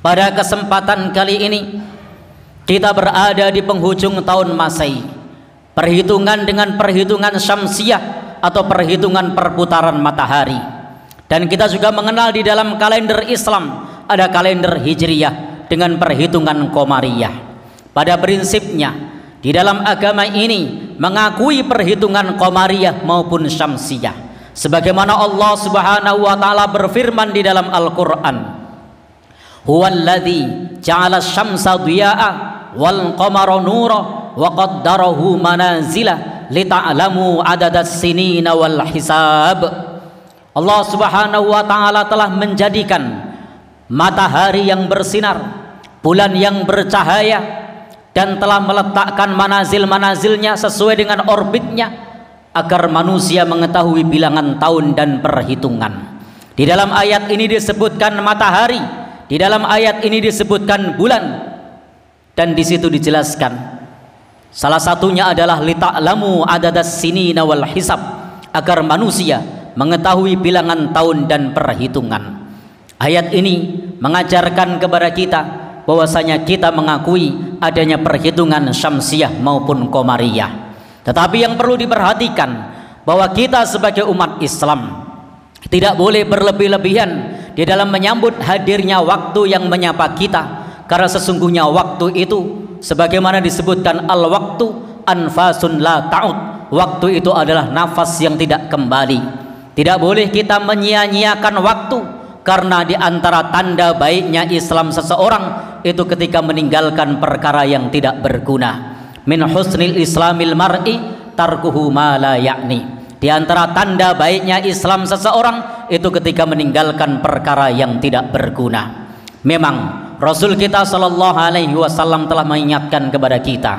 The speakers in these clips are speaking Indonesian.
Pada kesempatan kali ini kita berada di penghujung tahun Masehi, perhitungan dengan perhitungan Syamsiyah atau perhitungan perputaran matahari. Dan kita juga mengenal di dalam kalender Islam ada kalender Hijriyah dengan perhitungan Qamariyah. Pada prinsipnya di dalam agama ini mengakui perhitungan Qamariyah maupun Syamsiyah, sebagaimana Allah Subhanahu wa taala berfirman di dalam Al-Qur'an, huwallazi ja'ala asy-syamsa dhiya'a wal qamara nura wa qaddarahu manazila lita'lamu adadas sinina wal hisab. Allah Subhanahu wa taala telah menjadikan matahari yang bersinar, bulan yang bercahaya, dan telah meletakkan manazil-manazilnya sesuai dengan orbitnya agar manusia mengetahui bilangan tahun dan perhitungan. Di dalam ayat ini disebutkan matahari, di dalam ayat ini disebutkan bulan, dan di situ dijelaskan salah satunya adalah lita'lamu adadas sinina wal hisab, agar manusia mengetahui bilangan tahun dan perhitungan. Ayat ini mengajarkan kepada kita bahwasanya kita mengakui adanya perhitungan Syamsiyah maupun Qamariyah. Tetapi yang perlu diperhatikan bahwa kita sebagai umat Islam tidak boleh berlebih-lebihan di dalam menyambut hadirnya waktu yang menyapa kita, karena sesungguhnya waktu itu sebagaimana disebutkan al-waktu anfasun la ta'ud, waktu itu adalah nafas yang tidak kembali. Tidak boleh kita menyia-nyiakan waktu, karena di antara tanda baiknya Islam seseorang itu ketika meninggalkan perkara yang tidak berguna. Min husnil islamil mar'i tarkuhu ma la ya'ni. Di antara tanda baiknya Islam seseorang itu ketika meninggalkan perkara yang tidak berguna. Memang Rasul kita sallallahu alaihi wasallam telah mengingatkan kepada kita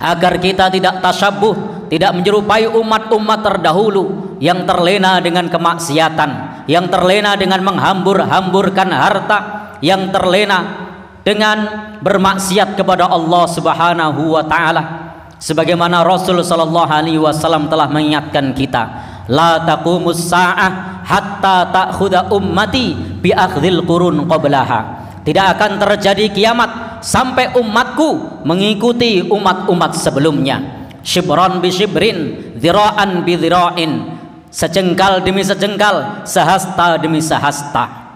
agar kita tidak tasyabbuh, tidak menyerupai umat-umat terdahulu yang terlena dengan kemaksiatan, yang terlena dengan menghambur-hamburkan harta, yang terlena dengan bermaksiat kepada Allah Subhanahu wa taala. Sebagaimana Rasul sallallahu alaihi wasallam telah mengingatkan kita, la taqumus sa'ah hatta ta'khudha ummati bi akhdhil qurun qablaha. Tidak akan terjadi kiamat sampai umatku mengikuti umat-umat sebelumnya. Shibran bi shibrin, dhira'an bi dhira'in, sejengkal demi sejengkal, sehasta demi sehasta.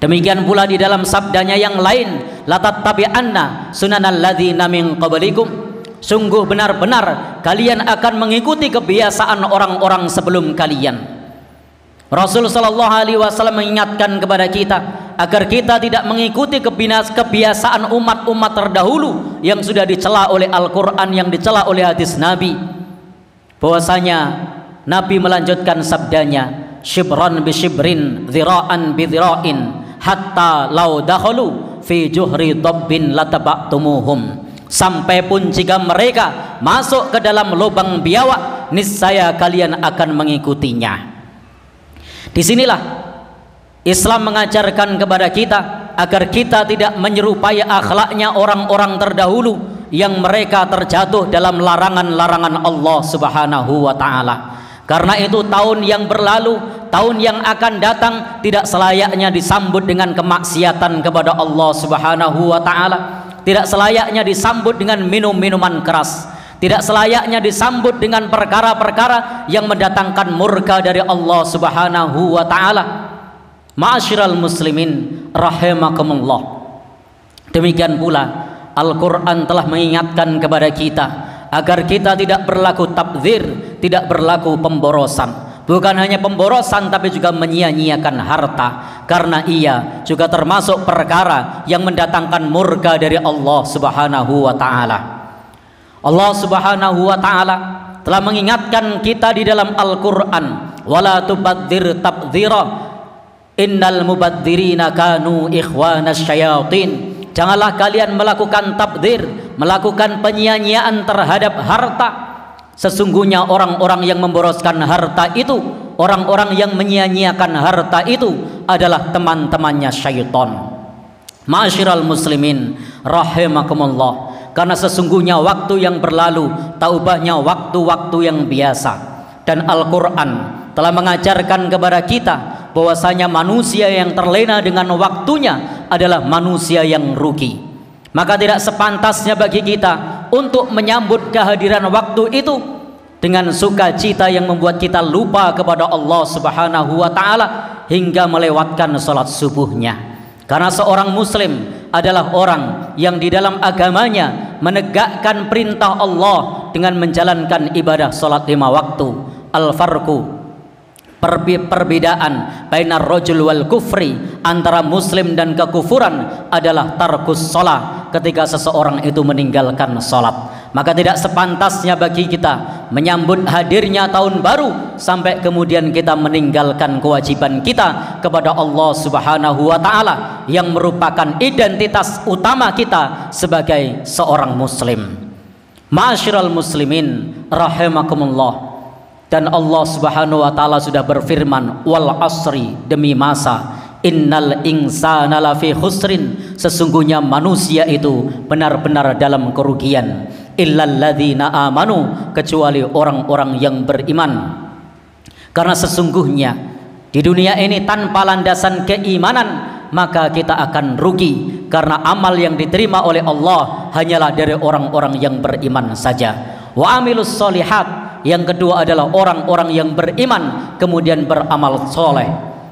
Demikian pula di dalam sabdanya yang lain, la tattabi'anna sunanal ladzina min qablikum. Sungguh benar-benar kalian akan mengikuti kebiasaan orang-orang sebelum kalian. Rasul sallallahu alaihi wasallam mengingatkan kepada kita agar kita tidak mengikuti kebiasaan umat-umat terdahulu yang sudah dicela oleh Al-Qur'an, yang dicela oleh hadis Nabi. Bahwasanya Nabi melanjutkan sabdanya, shibran bi shibrin, dhira'an bi dhira'in, hatta law dakhalu fi juhri dabbin lataba'tumuhum. Sampai pun jika mereka masuk ke dalam lubang biawak, niscaya kalian akan mengikutinya. Disinilah Islam mengajarkan kepada kita agar kita tidak menyerupai akhlaknya orang-orang terdahulu yang mereka terjatuh dalam larangan-larangan Allah Subhanahu wa taala. Karena itu tahun yang berlalu, tahun yang akan datang tidak selayaknya disambut dengan kemaksiatan kepada Allah Subhanahu wa taala. Tidak selayaknya disambut dengan minum-minuman keras. Tidak selayaknya disambut dengan perkara-perkara yang mendatangkan murka dari Allah Subhanahu wa taala. Ma'asyiral muslimin rahimakumullah. Demikian pula Al-Qur'an telah mengingatkan kepada kita agar kita tidak berlaku tabdzir, tidak berlaku pemborosan. Bukan hanya pemborosan tapi juga menyia-nyiakan harta, karena ia juga termasuk perkara yang mendatangkan murka dari Allah Subhanahu wa taala. Allah Subhanahu wa taala telah mengingatkan kita di dalam Al-Qur'an, wala tubadzir tabdzira innal mubadzirina kanu ikhwanas syayatin. Janganlah kalian melakukan tabdzir, melakukan penyia-nyiaan terhadap harta. Sesungguhnya orang-orang yang memboroskan harta itu, orang-orang yang menyia-nyiakan harta itu adalah teman-temannya syaitan. Ma'asyiral muslimin rahimakumullah. Karena sesungguhnya waktu yang berlalu taubahnya waktu-waktu yang biasa, dan Al-Qur'an telah mengajarkan kepada kita bahwasanya manusia yang terlena dengan waktunya adalah manusia yang rugi. Maka tidak sepantasnya bagi kita untuk menyambut kehadiran waktu itu dengan sukacita yang membuat kita lupa kepada Allah Subhanahu wa taala hingga melewatkan salat subuhnya. Karena seorang muslim adalah orang yang di dalam agamanya menegakkan perintah Allah dengan menjalankan ibadah salat 5 waktu. Al-farqu, perbedaan bainar rajul wal kufri, antara muslim dan kekufuran adalah tarkus shalah, ketika seseorang itu meninggalkan salat. Maka tidak sepantasnya bagi kita menyambut hadirnya tahun baru sampai kemudian kita meninggalkan kewajiban kita kepada Allah Subhanahu wa taala yang merupakan identitas utama kita sebagai seorang muslim. Ma'asyiral muslimin rahimakumullah. Dan Allah Subhanahu wa taala sudah berfirman, wal asri, demi masa, innal insana lafi khusrin, sesungguhnya manusia itu benar-benar dalam kerugian, illal ladzina amanu, kecuali orang-orang yang beriman. Karena sesungguhnya di dunia ini tanpa landasan keimanan maka kita akan rugi, karena amal yang diterima oleh Allah hanyalah dari orang-orang yang beriman saja. Wa amilus solihat, yang kedua adalah orang-orang yang beriman kemudian beramal soleh.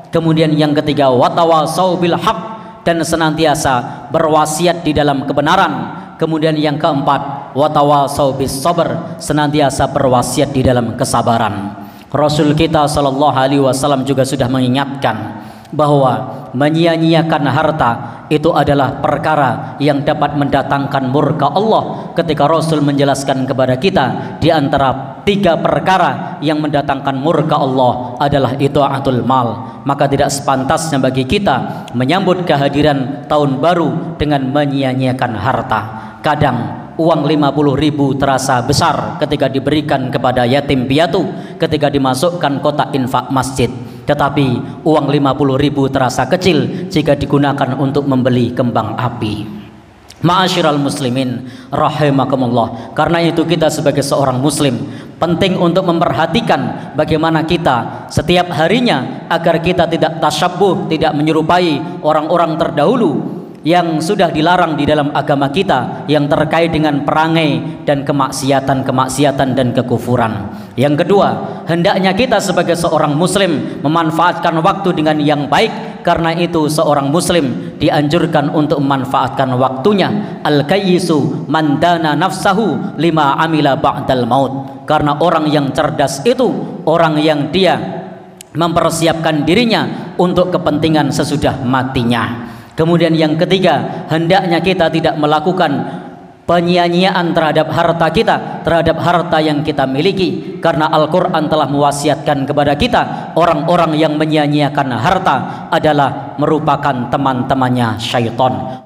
Kemudian yang ketiga, watawasau bil haq, dan senantiasa berwasiat di dalam kebenaran. Kemudian yang keempat, watawasau bis sabr, senantiasa berwasiat di dalam kesabaran. Rasul kita sallallahu alaihi wasallam juga sudah mengingatkan bahwa menyia-nyiakan harta itu adalah perkara yang dapat mendatangkan murka Allah. Ketika Rasul menjelaskan kepada kita di antara 3 perkara yang mendatangkan murka Allah adalah itaatul mal, maka tidak sepantasnya bagi kita menyambut kehadiran tahun baru dengan menyia-nyiakan harta. Kadang uang 50.000 terasa besar ketika diberikan kepada yatim piatu, ketika dimasukkan kotak infak masjid. Tetapi uang 50.000 terasa kecil jika digunakan untuk membeli kembang api. Ma'asyiral muslimin rahimakumullah. Karena itu kita sebagai seorang muslim penting untuk memperhatikan bagaimana kita setiap harinya agar kita tidak tasyabbuh, tidak menyerupai orang-orang terdahulu yang sudah dilarang di dalam agama kita yang terkait dengan perangai dan kemaksiatan dan kekufuran. Yang kedua, hendaknya kita sebagai seorang muslim memanfaatkan waktu dengan yang baik. Karena itu seorang muslim dianjurkan untuk memanfaatkan waktunya. Al-kayyisu man dana nafsahu lima amila ba'dal maut. Karena orang yang cerdas itu orang yang dia mempersiapkan dirinya untuk kepentingan sesudah matinya. Kemudian yang ketiga, hendaknya kita tidak melakukan penyia-nyiaan terhadap harta kita, terhadap harta yang kita miliki. Karena Al-Quran telah mewasiatkan kepada kita, orang-orang yang menyia-nyiakan harta adalah merupakan teman-temannya syaitan.